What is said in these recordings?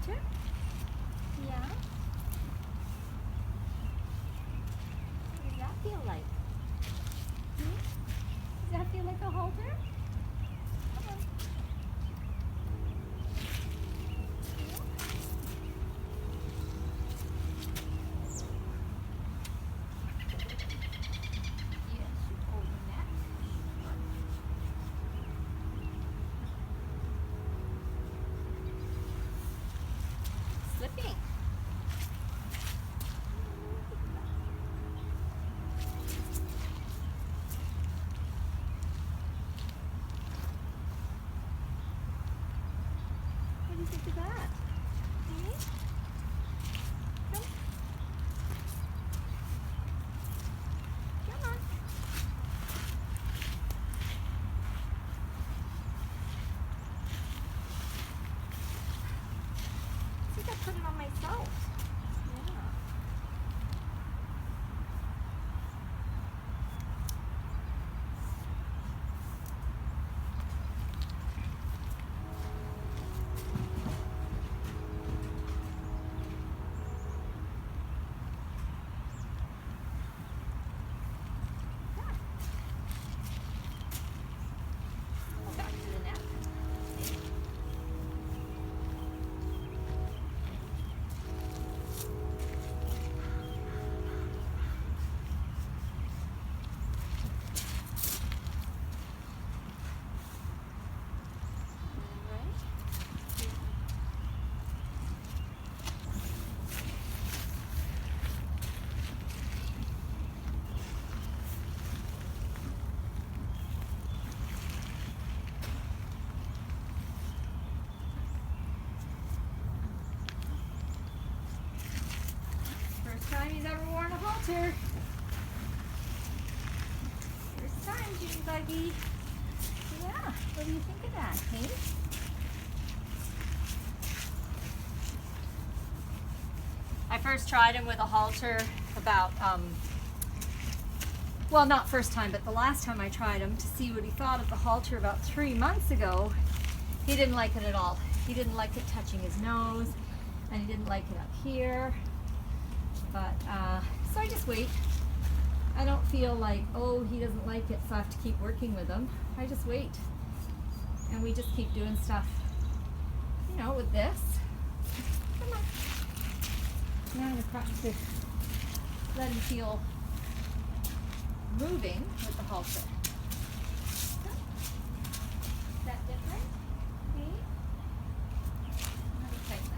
halter? Yeah? What does that feel like? Does that feel like a halter? Come on. Yes, you holding that. Slipping. What do you think of that? Come. Come on. I think I put it on myself. Yeah. Back to the neck. First time he's ever worn a halter. First time, June Buggy. Yeah, what do you think of that, hey? I first tried him with a halter about, well, not first time, but the last time I tried him to see what he thought of the halter about 3 months ago. He didn't like it at all. He didn't like it touching his nose, and he didn't like it up here. But, so I just wait. I don't feel like, oh, he doesn't like it, so I have to keep working with him. I just wait. And we just keep doing stuff, you know, with this. Come on. Now I'm going to practice let him feel moving with the halter. Is that different? See? Let me tighten that.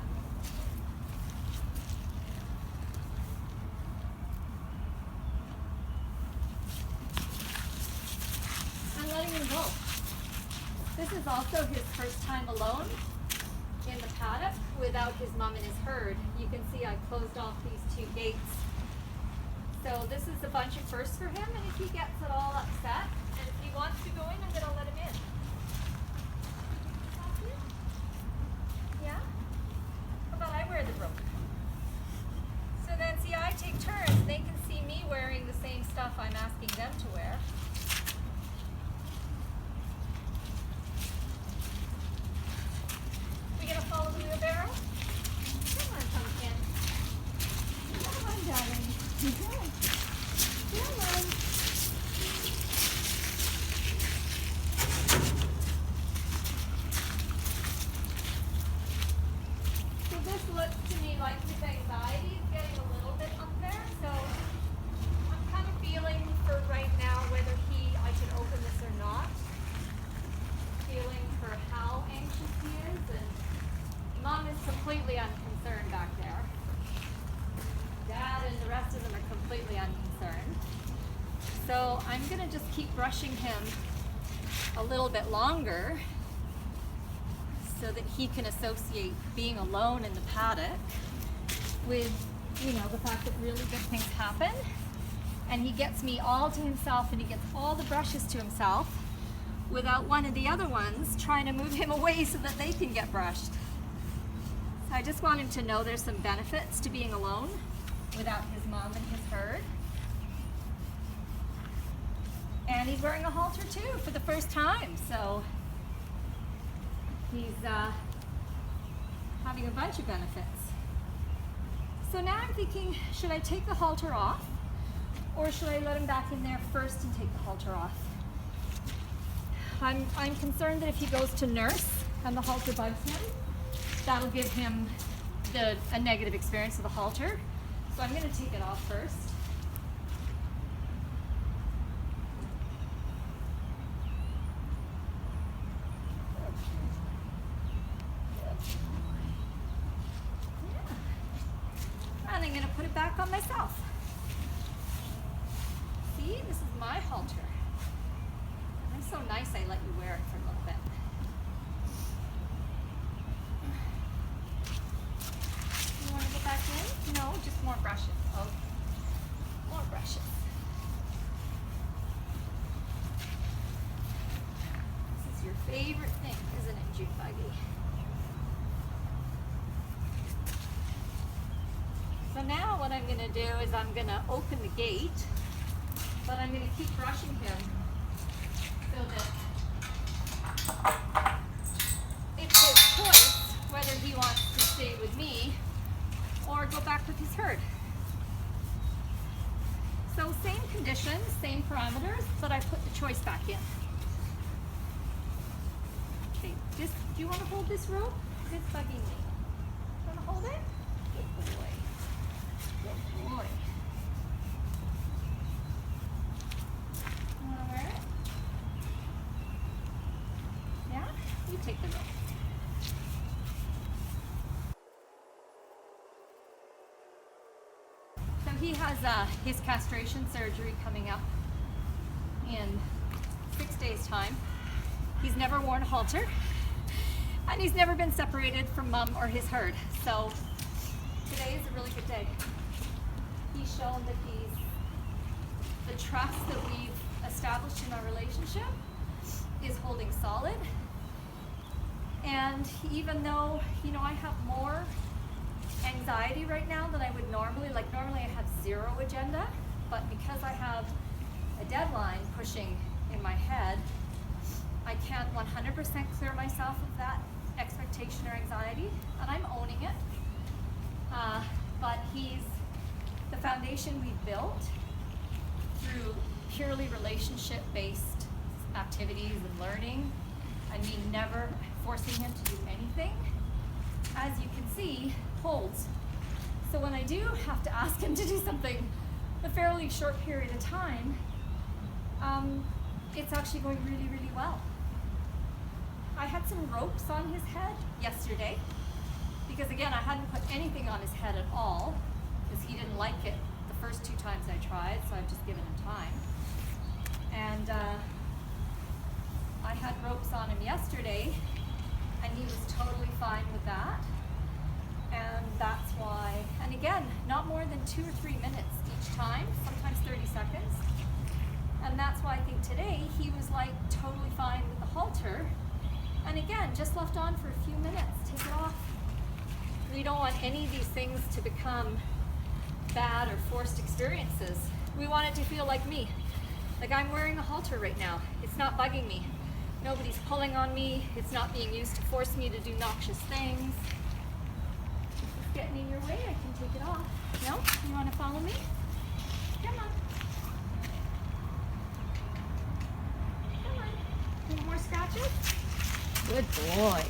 I'm letting him go. This is also his first time alone in the paddock without his mom and his herd. You can see I closed off these 2 gates. So this is a bunch of firsts for him, and if he gets at all upset, and if he wants to go in, I'm going to let him in. Yeah? How about I wear the rope? So then, see, I take turns. They can see me wearing the same stuff I'm asking them to wear. We gonna follow the wheelbarrow? Come on, pumpkin. Come on, darling. Come on. So this looks to me like his anxiety is getting a little bit up there. So I'm kind of feeling for right now whether I should open this or not. Feeling for how anxious he is, and Mom is completely unconcerned back there. Dad and the rest of them are completely unconcerned. So I'm going to just keep brushing him a little bit longer so that he can associate being alone in the paddock with, you know, the fact that really good things happen. And he gets me all to himself, and he gets all the brushes to himself without one of the other ones trying to move him away so that they can get brushed. So I just want him to know there's some benefits to being alone without his mom and his herd. And he's wearing a halter too for the first time, so he's having a bunch of benefits. So now I'm thinking, should I take the halter off, or should I let him back in there first and take the halter off? I'm concerned that if he goes to nurse and the halter bugs him, that'll give him a negative experience of the halter. So I'm going to take it off first. And I'm going to put it back on myself. See, this is my halter. I'm so nice I let you wear it for a little bit. You want to go back in? No, just more brushes. Oh, more brushes. This is your favorite thing, isn't it, June Buggy? So now what I'm going to do is I'm going to open the gate, but I'm going to keep brushing him so that it's his choice whether he wants to stay with me or go back with his herd. So same conditions, same parameters, but I put the choice back in. Okay, do you want to hold this rope? It's bugging me. You want to hold it? Good boy. Good boy. You want to wear it? Yeah? You take the rope. So he has his castration surgery coming up in 6 days' time. He's never worn a halter, and he's never been separated from mom or his herd. So today is a really good day. He's shown that the trust that we've established in our relationship is holding solid. And even though, you know, I have more anxiety right now than I would normally, like normally I have zero agenda, but because I have a deadline pushing in my head, I can't 100% clear myself of that expectation or anxiety, and I'm owning it. But he's the foundation we've built through purely relationship-based activities and learning. I mean, never forcing him to do anything, as you can see, holds. So when I do have to ask him to do something a fairly short period of time, it's actually going really, really well. I had some ropes on his head yesterday because, again, I hadn't put anything on his head at all because he didn't like it the first 2 times I tried, so I've just given him time. And I had ropes on him yesterday, and he was totally fine with that. And that's why, and again, not more than 2 or 3 minutes each time, sometimes 30 seconds. And that's why I think today he was like totally fine with the halter. And again, just left on for a few minutes, take it off. We don't want any of these things to become bad or forced experiences. We want it to feel like me. Like I'm wearing a halter right now. It's not bugging me. Nobody's pulling on me. It's not being used to force me to do noxious things. If it's getting in your way, I can take it off. No? You want to follow me? Come on. Come on. Any more scratches? Good boy.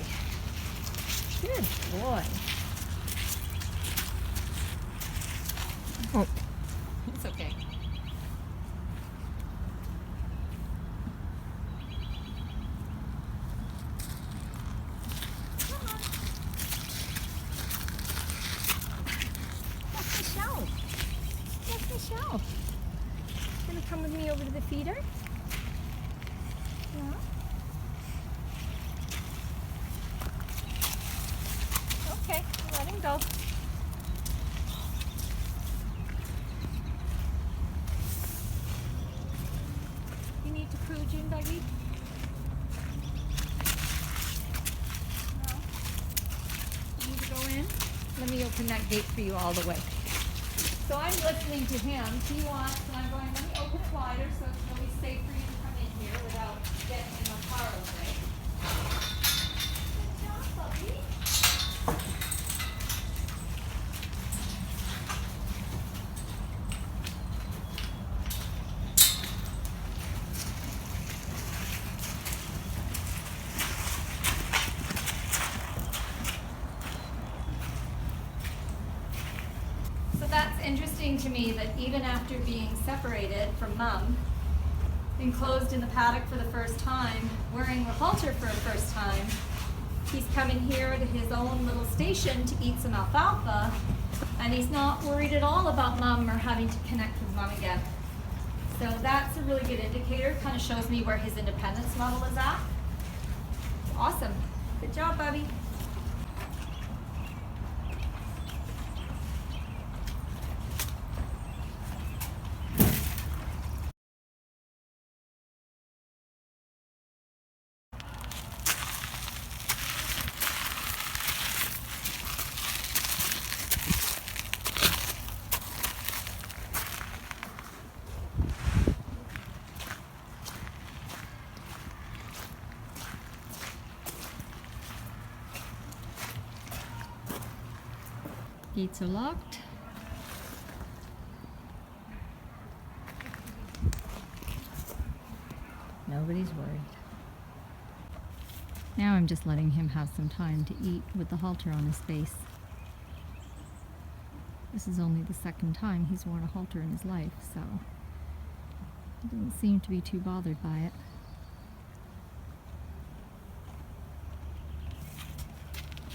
Good boy. Oh, it's okay. Come on. That's Michelle. That's Michelle. Gonna come with me over to the feeder? Yeah. Okay, let him go. You need to poo, June Buggy? No? You need to go in? Let me open that gate for you all the way. So I'm listening to him. He wants, and I'm going, let me open it wider so it's really safe for you to come in here without getting in my car all day. Good job, puppy. interesting to me that even after being separated from Mum, enclosed in the paddock for the first time, wearing the halter for the first time, he's coming here to his own little station to eat some alfalfa, and he's not worried at all about Mum or having to connect with Mum again. So that's a really good indicator. Kind of shows me where his independence level is at. Awesome. Good job, Bubby. Gates are locked. Nobody's worried. Now I'm just letting him have some time to eat with the halter on his face. This is only the second time he's worn a halter in his life, so he doesn't seem to be too bothered by it.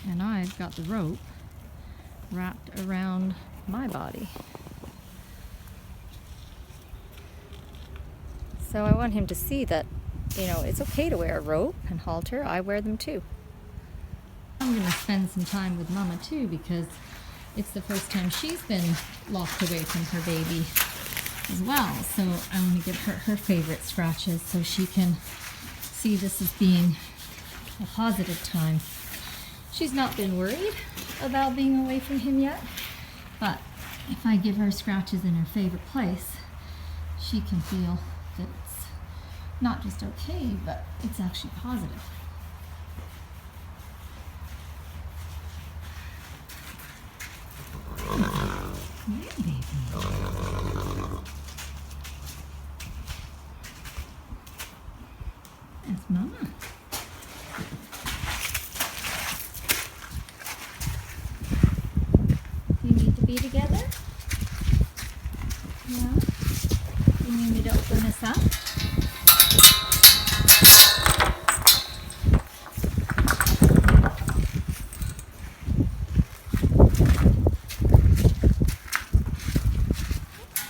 And I've got the rope wrapped around my body. So I want him to see that, you know, it's okay to wear a rope and halter. I wear them too. I'm going to spend some time with Mama too, because it's the first time she's been locked away from her baby as well. So I want to give her her favorite scratches so she can see this as being a positive time. She's not been worried about being away from him yet, but if I give her scratches in her favorite place, she can feel that it's not just okay, but it's actually positive. Hey, baby. That's Mama. Be together? Yeah? You need me to open this up?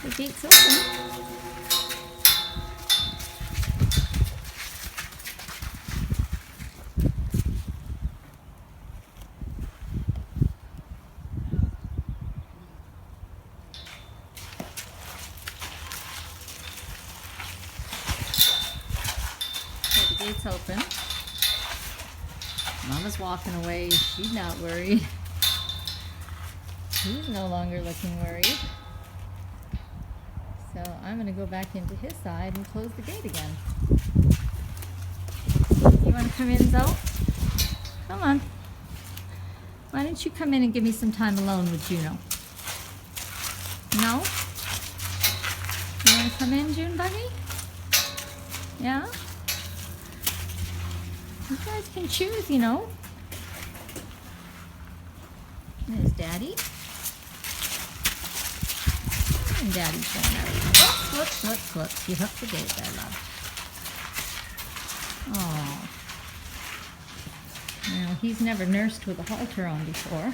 The gate's open. Gate's open. Mama's walking away. She's not worried. He's no longer looking worried. So I'm going to go back into his side and close the gate again. You want to come in, Zoe? Come on. Why don't you come in and give me some time alone with Juno? No? You want to come in, June Buggy? Yeah? You guys can choose, you know. There's Daddy. And Daddy's going out. Whoops. You hooked the gate there, love. Oh. Now, he's never nursed with a halter on before.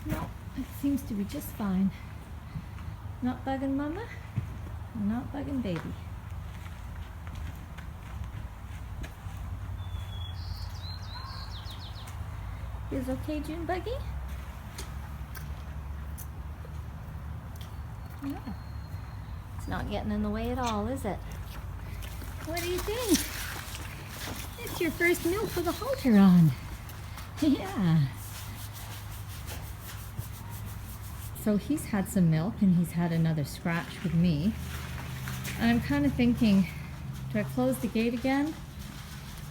No, it seems to be just fine. Not bugging Mama, not bugging Baby. Is okay, June Buggy? No. It's not getting in the way at all, is it? What do you think? It's your first milk with a halter on. Yeah. So he's had some milk and he's had another scratch with me. And I'm kind of thinking, do I close the gate again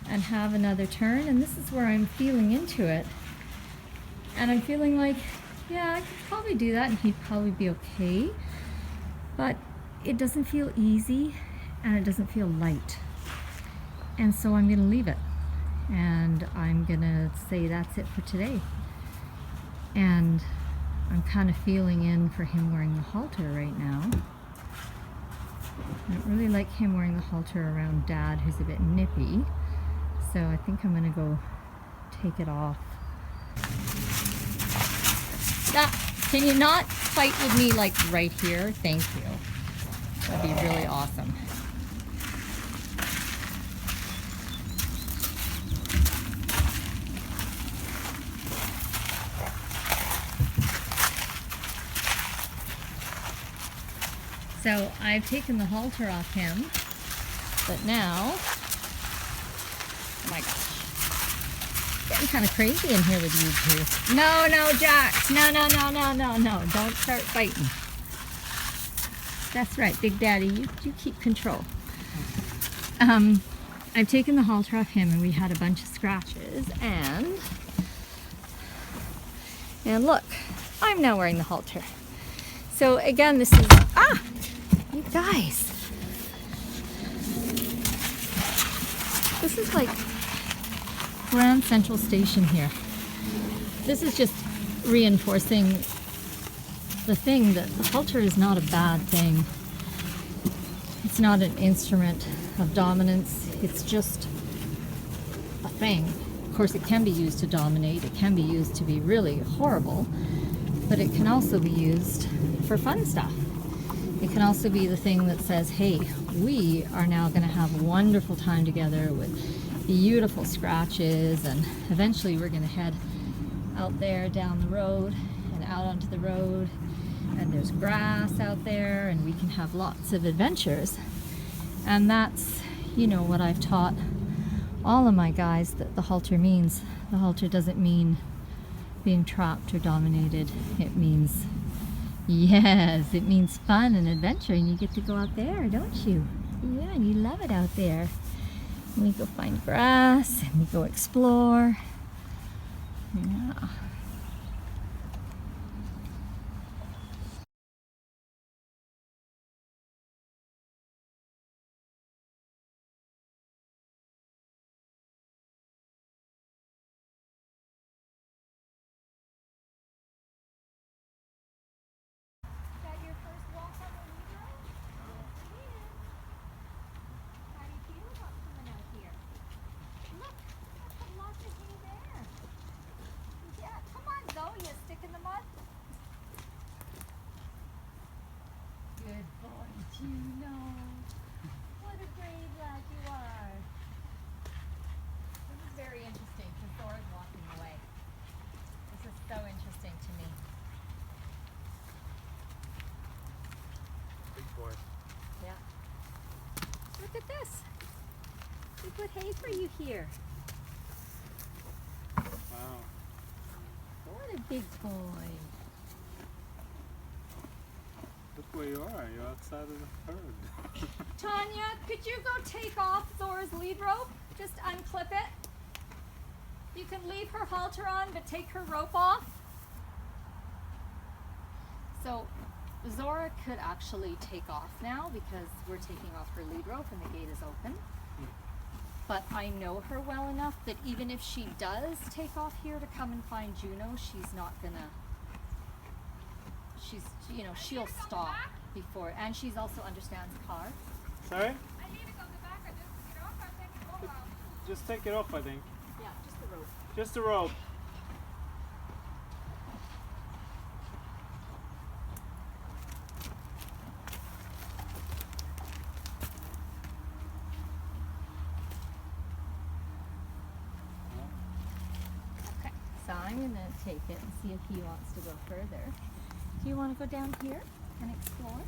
and have another turn. And this is where I'm feeling into it. And I'm feeling like, yeah, I could probably do that and he'd probably be okay. But it doesn't feel easy and it doesn't feel light. And so I'm gonna leave it. And I'm gonna say that's it for today. And I'm kind of feeling in for him wearing the halter right now. I don't really like him wearing the halter around Dad, who's a bit nippy. So I think I'm gonna go take it off. Can you not fight with me like right here? Thank you. That'd be really awesome. So I've taken the halter off him, but now, oh my gosh, getting kind of crazy in here with you two. No, Jax, no, don't start fighting. That's right, Big Daddy, you keep control. I've taken the halter off him and we had a bunch of scratches and look, I'm now wearing the halter. So again, this is, you guys, this is like Grand Central Station here. This is just reinforcing the thing that the halter is not a bad thing. It's not an instrument of dominance. It's just a thing. Of course, it can be used to dominate. It can be used to be really horrible, but it can also be used for fun stuff. It can also be the thing that says, hey, we are now going to have a wonderful time together with beautiful scratches, and eventually we're going to head out there down the road and out onto the road, and there's grass out there and we can have lots of adventures. And that's, you know, what I've taught all of my guys that the halter means. The halter doesn't mean being trapped or dominated. It means, yes, it means fun and adventure, and you get to go out there, don't you? Yeah, and you love it out there. And we go find grass and we go explore. Yeah. Is that your first walk on the Juno? Yes, it is. How do you feel about coming out here? Look, lots of hay there. Yeah, come on, Zoe, you stick in the mud. Good boy, Juno. What a brave lad you are. This is very interesting because Zora's walking away. This is so interesting to me. Big boy. Yeah. Look at this. We put hay for you here. Wow. What a big boy. Look where you are. You're outside of the herd. Tanya, could you go take off Zora's lead rope? Just unclip it. You can leave her halter on, but take her rope off. So Zora could actually take off now because we're taking off her lead rope and the gate is open. But I know her well enough that even if she does take off here to come and find Juno, she's not gonna, she'll stop before, and she's also understands car. Sorry? I need to go to the back. I just get off. I think it's a while. Just take it off, I think. Yeah, just the rope. Just the rope. Okay, so I'm going to take it and see if he wants to go further. Do you want to go down here and explore?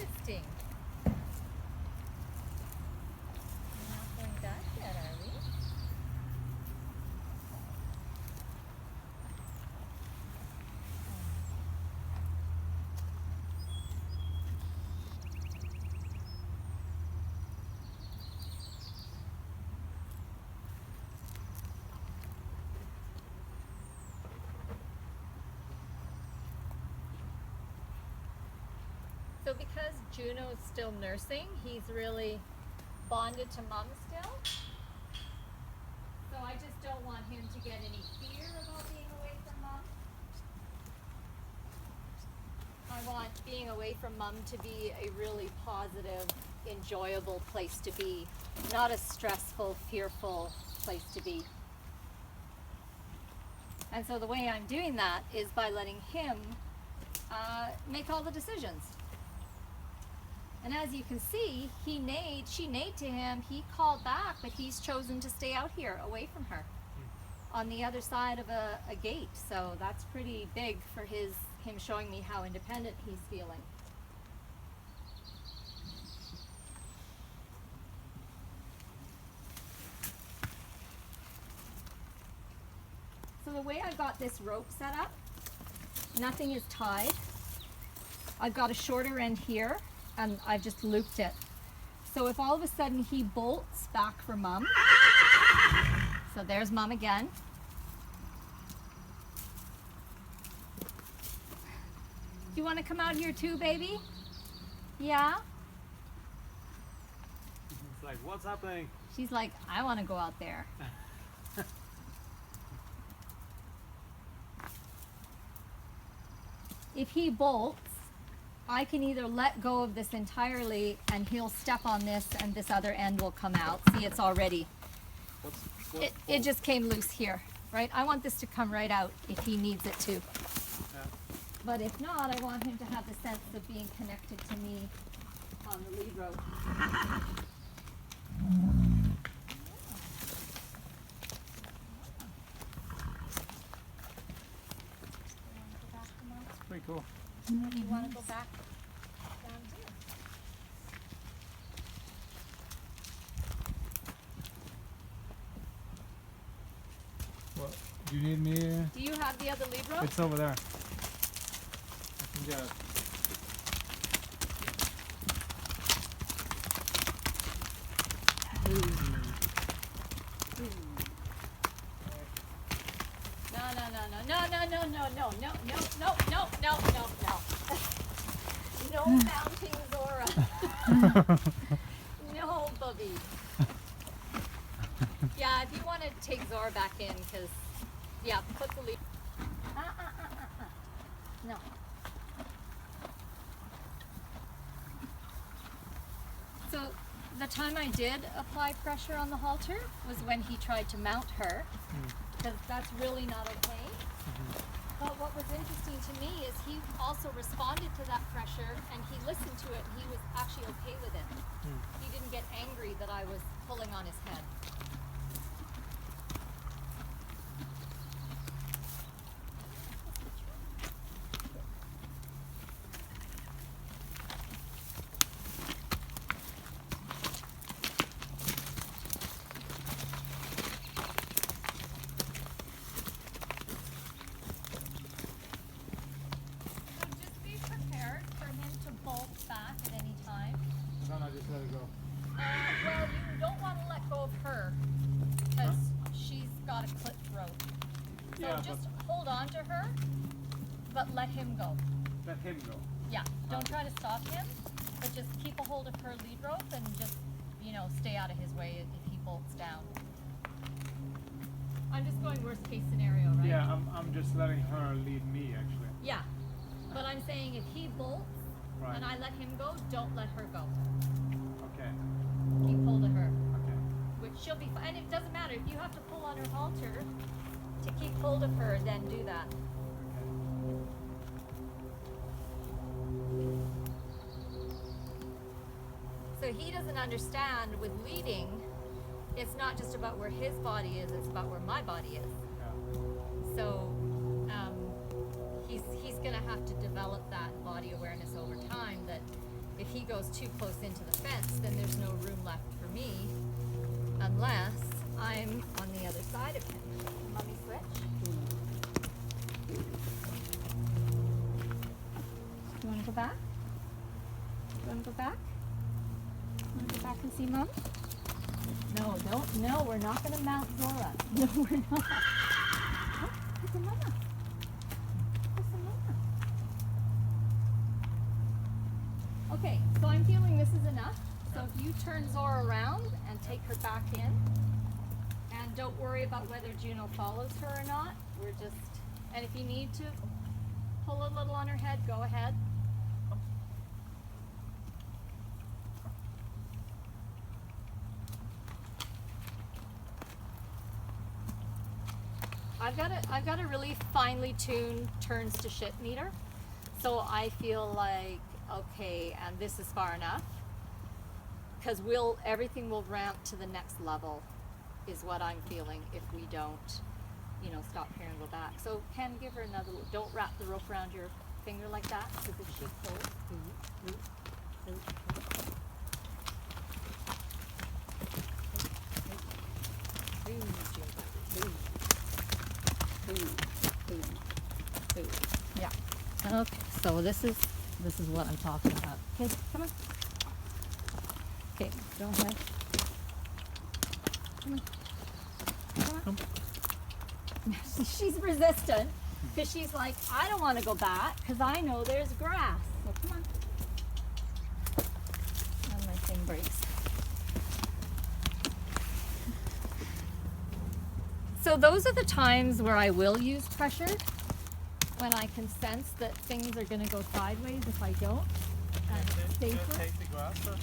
interesting. We're not going back yet, are we? So because Juno's still nursing, he's really bonded to mom still. So I just don't want him to get any fear about being away from mom. I want being away from mom to be a really positive, enjoyable place to be, not a stressful, fearful place to be. And so the way I'm doing that is by letting him make all the decisions. And as you can see, she neighed to him, he called back, but he's chosen to stay out here away from her on the other side of a gate. So that's pretty big for him showing me how independent he's feeling. So the way I got this rope set up, nothing is tied. I've got a shorter end here, and I've just looped it. So if all of a sudden he bolts back for mom, so there's mom again. Do you want to come out here too, baby? Yeah? It's like, what's happening? She's like, I want to go out there. If he bolts, I can either let go of this entirely and he'll step on this and this other end will come out. See, it's already, it just came loose here, right? I want this to come right out if he needs it to. Yeah. But if not, I want him to have the sense of being connected to me on the lead rope. It's pretty cool. Do you want to go back down here? What? Do you need me? Do you have the other lead rope? It's over there. I can get it. No mounting Zora. No, Bubby. Yeah, if you want to take Zora back in, because, yeah, put the lead. No. So the time I did apply pressure on the halter was when he tried to mount her, because that's really not okay. But what was interesting to me is he also responded to that pressure and he listened to it and he was actually okay with it. He didn't get angry that I was pulling on his head. Just let it go. Well, you don't want to let go of her because she's got a clip rope. So Yeah, just hold on to her, but let him go. Let him go. Yeah, don't try to stop him, but just keep a hold of her lead rope and just, stay out of his way if he bolts down. I'm just going worst case scenario, right? Yeah, I'm just letting her lead me actually. Yeah, but I'm saying if he bolts and I let him go, don't let her go. Okay. Keep hold of her. Okay. Which she'll be fine. And it doesn't matter. If you have to pull on her halter to keep hold of her, then do that. So he doesn't understand with leading, it's not just about where his body is, it's about where my body is. Yeah. So he's going to have to develop that body awareness over time that if he goes too close into the fence, then there's no room left for me unless I'm on the other side of him. Mommy switch. You want to go back? You want to go back? You want to go back and see Mom? No, don't. No, we're not going to mount Zora. No, we're not. Oh, look at Mama. Look at Mama. Okay, so I'm feeling this is enough. So if you turn Zora around and take her back in, and don't worry about whether Juno follows her or not. We're just, and if you need to pull a little on her head, go ahead. I've got a really finely tuned turns to shit meter, so I feel like okay, and this is far enough, because everything will ramp to the next level, is what I'm feeling if we don't, stop here and go back. So Ken, give her another. Don't wrap the rope around your finger like that, because if she pulls. Yeah. Okay. So this is what I'm talking about. Okay, come on. Okay, go ahead. Come on. Come on. She's resistant because she's like, I don't want to go back because I know there's grass. So come on. And my thing breaks. So those are the times where I will use pressure, when I can sense that things are going to go sideways if I don't. And safer. Take the grass or?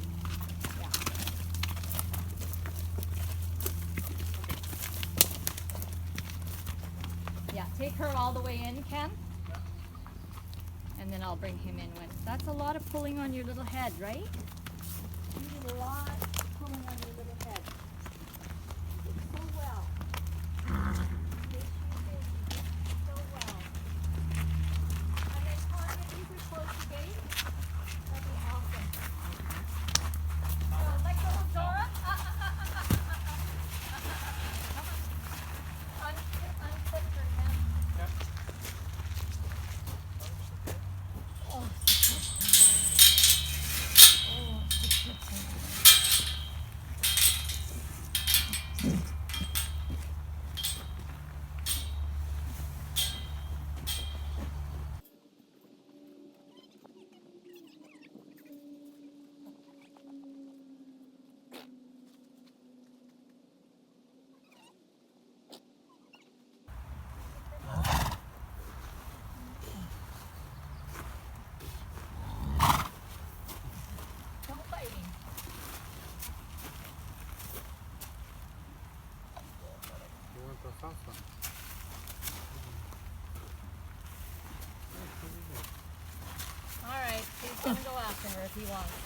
Yeah, take her all the way in, Ken. Yeah. And then I'll bring him in when. That's a lot of pulling on your little head, right? You did a lot of pulling on your little head. You did so well. Yes, you did. You did so well. And then Tanya, you could close the gate. That'd be awesome. Let go of Dora. Unclip her hand. Oh, don't bite me. You want the salsa? All right, he's gonna go after her if he wants.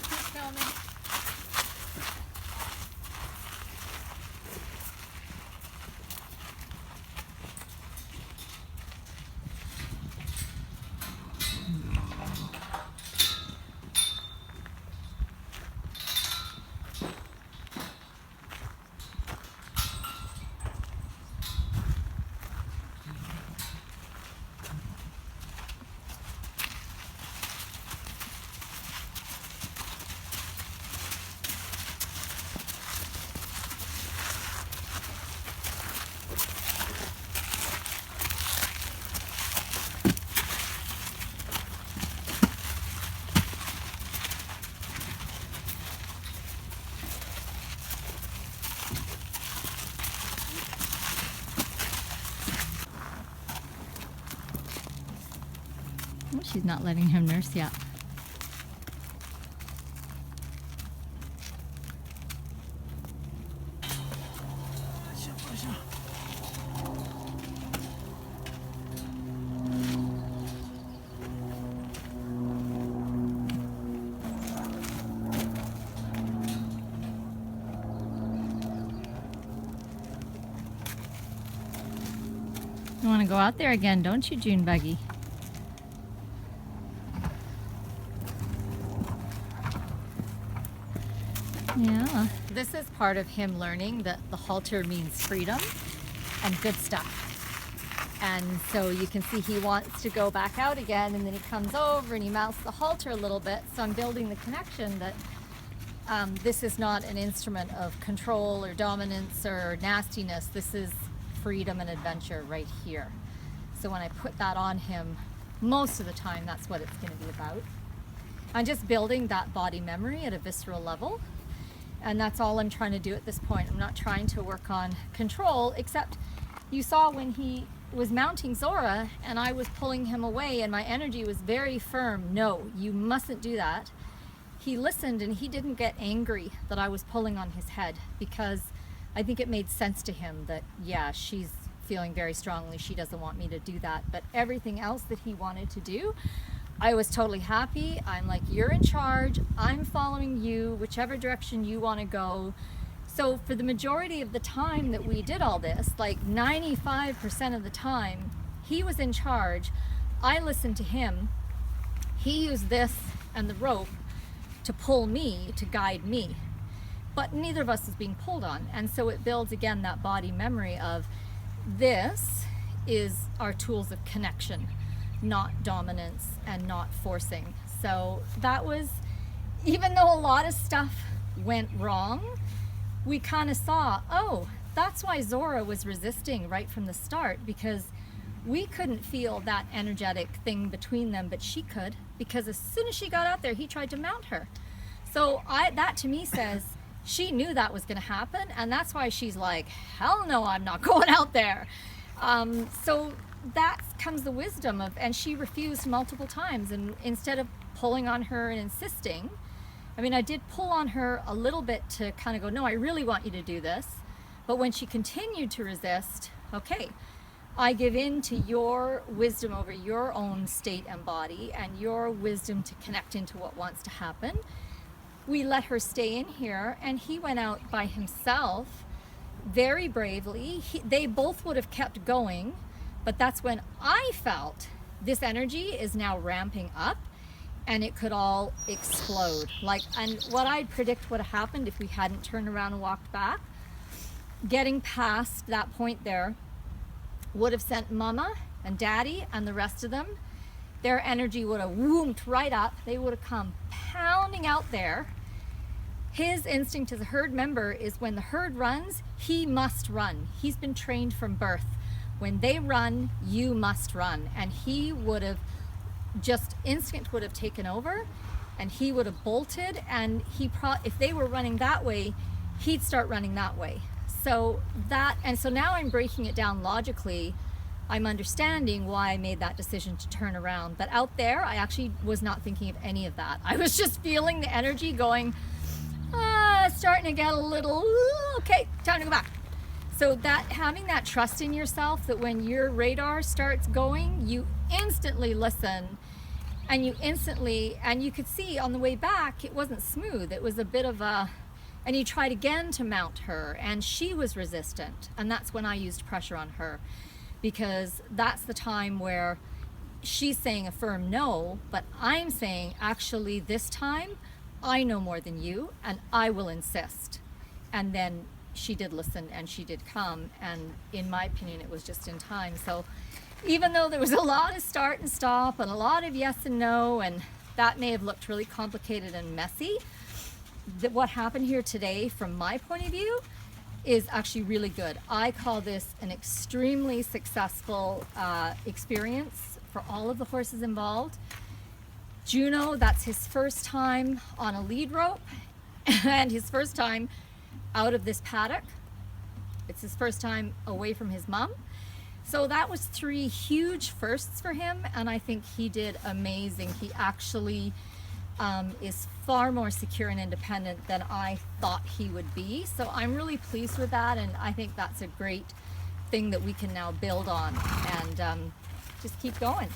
Keep filming. Oh, she's not letting him nurse yet. You want to go out there again, don't you, June Buggy? Yeah. This is part of him learning that the halter means freedom and good stuff. And so you can see he wants to go back out again, and then he comes over and he mounts the halter a little bit. So I'm building the connection that this is not an instrument of control or dominance or nastiness. This is freedom and adventure right here. So when I put that on him, most of the time that's what it's going to be about. I'm just building that body memory at a visceral level, and that's all I'm trying to do at this point. I'm not trying to work on control, except you saw when he was mounting Zora and I was pulling him away and my energy was very firm. No, you mustn't do that. He listened and he didn't get angry that I was pulling on his head, because I think it made sense to him that, yeah, she's feeling very strongly. She doesn't want me to do that. But everything else that he wanted to do, I was totally happy. I'm like, you're in charge. I'm following you, whichever direction you want to go. So for the majority of the time that we did all this, like 95% of the time, he was in charge. I listened to him. He used this and the rope to pull me, to guide me. But neither of us is being pulled on. And so it builds, again, that body memory of this is our tools of connection, not dominance and not forcing. So that was, even though a lot of stuff went wrong, we kind of saw, oh, that's why Zora was resisting right from the start, because we couldn't feel that energetic thing between them, but she could, because as soon as she got out there, he tried to mount her. So that to me says she knew that was going to happen, and that's why she's like, hell no, I'm not going out there. So that comes the wisdom of, and she refused multiple times, and instead of pulling on her and insisting, I mean, I did pull on her a little bit to kind of go, no, I really want you to do this. But when she continued to resist, okay, I give in to your wisdom over your own state and body and your wisdom to connect into what wants to happen. We let her stay in here, and he went out by himself very bravely. They both would have kept going, but that's when I felt this energy is now ramping up and it could all explode. Like, and what I'd predict would have happened if we hadn't turned around and walked back, getting past that point there would have sent Mama and Daddy and the rest of them, their energy would have whoomped right up. They would have come pounding out there. His instinct as a herd member is when the herd runs, he must run. He's been trained from birth. When they run, you must run. And he would have just, instinct would have taken over, and he would have bolted, and if they were running that way, he'd start running that way. So that, and so now I'm breaking it down logically. I'm understanding why I made that decision to turn around. But out there, I actually was not thinking of any of that. I was just feeling the energy going, starting to get a little, okay, time to go back. So that, having that trust in yourself, that when your radar starts going, you instantly listen, and you could see on the way back, it wasn't smooth. It was a bit of a, and you tried again to mount her, and she was resistant. And that's when I used pressure on her, because that's the time where she's saying a firm no, but I'm saying, actually, this time, I know more than you, and I will insist. And then she did listen, and she did come, and in my opinion, it was just in time. So even though there was a lot of start and stop and a lot of yes and no, and that may have looked really complicated and messy, what happened here today from my point of view is actually really good. I call this an extremely successful experience for all of the horses involved. Juno, that's his first time on a lead rope and his first time out of this paddock. It's his first time away from his mom. So that was 3 huge firsts for him, and I think he did amazing. He actually is far more secure and independent than I thought he would be. So I'm really pleased with that, and I think that's a great thing that we can now build on and just keep going.